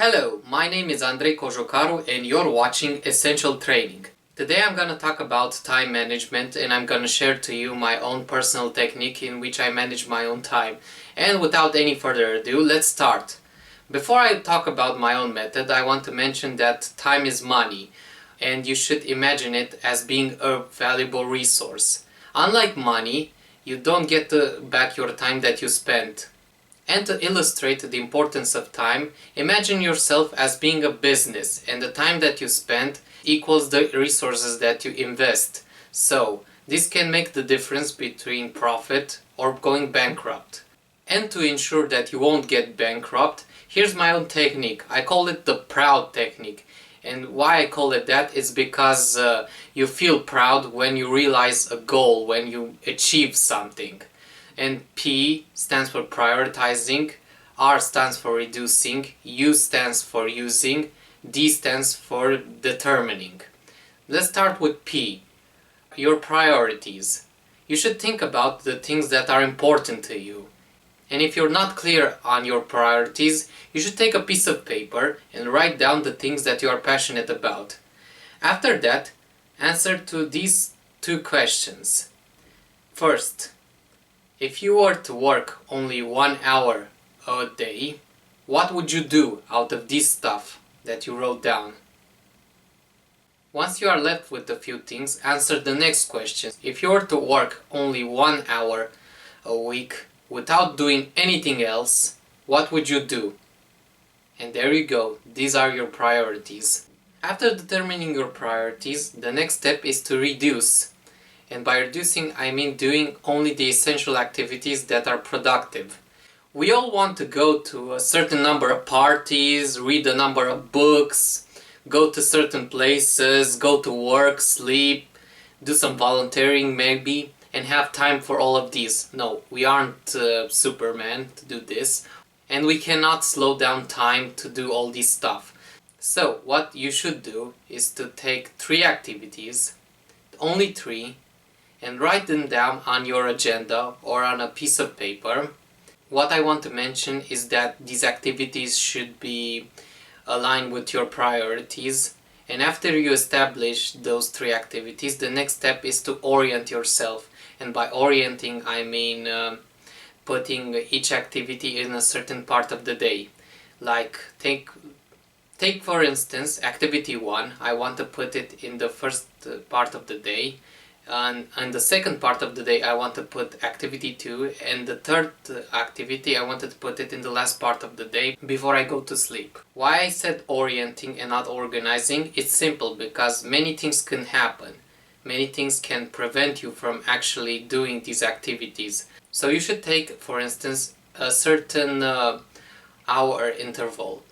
Hello, my name is Andrei Cojocaru and you're watching Essential Training. Today I'm gonna talk about time management and I'm gonna share to you my own personal technique in which I manage my own time. And without any further ado, let's start. Before I talk about my own method, I want to mention that time is money and you should imagine it as being a valuable resource. Unlike money, you don't get back your time that you spent. And to illustrate the importance of time, imagine yourself as being a business and the time that you spend equals the resources that you invest. So, this can make the difference between profit or going bankrupt. And to ensure that you won't get bankrupt, here's my own technique. I call it the P.R.O.U.D technique. And why I call it that is because you feel proud when you realize a goal, when you achieve something. And P stands for prioritizing, R stands for reducing, U stands for using, D stands for determining. Let's start with P, your priorities. You should think about the things that are important to you. And if you're not clear on your priorities, you should take a piece of paper and write down the things that you are passionate about. After that, answer to these two questions. First, if you were to work only 1 hour a day, what would you do out of this stuff that you wrote down? Once you are left with a few things, answer the next question. If you were to work only 1 hour a week without doing anything else, what would you do? And there you go, these are your priorities. After determining your priorities, the next step is to reduce. And by reducing, I mean doing only the essential activities that are productive. We all want to go to a certain number of parties, read a number of books, go to certain places, go to work, sleep, do some volunteering maybe, and have time for all of these. No, we aren't Superman to do this, and we cannot slow down time to do all this stuff. So, what you should do is to take 3 activities, only 3, and write them down on your agenda or on a piece of paper. What I want to mention is that these activities should be aligned with your priorities, and after you establish those 3 activities, the next step is to orient yourself. And by orienting, I mean putting each activity in a certain part of the day. Like take for instance activity 1, I want to put it in the first part of the day. And the second part of the day I want to put activity 2, and the third activity I wanted to put it in the last part of the day before I go to sleep. Why I said orienting and not organizing? It's simple, because many things can happen. Many things can prevent you from actually doing these activities. So you should take, for instance, a certain hour interval.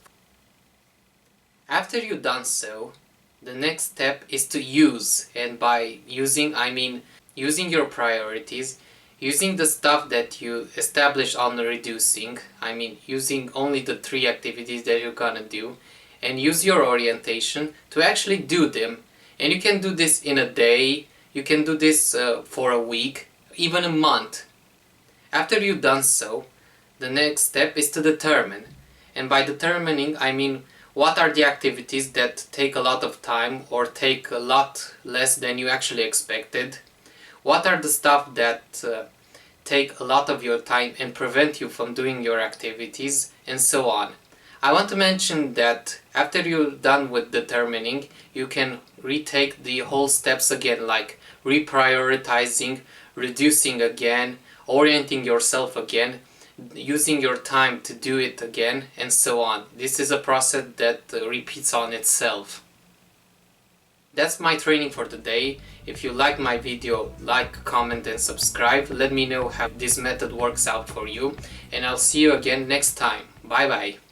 After you've done so, the next step is to use, and by using I mean using your priorities, using the stuff that you established on the reducing, I mean using only the 3 activities that you're gonna do, and use your orientation to actually do them. And you can do this in a day, you can do this for a week, even a month. After you've done so, the next step is to determine, and by determining I mean what are the activities that take a lot of time or take a lot less than you actually expected? What are the stuff that take a lot of your time and prevent you from doing your activities, and so on. I want to mention that after you're done with determining, you can retake the whole steps again, like reprioritizing, reducing again, orienting yourself again, using your time to do it again, and so on. This is a process that repeats on itself. That's my training for today. If you like my video, like, comment and subscribe. Let me know how this method works out for you, and I'll see you again next time. Bye bye.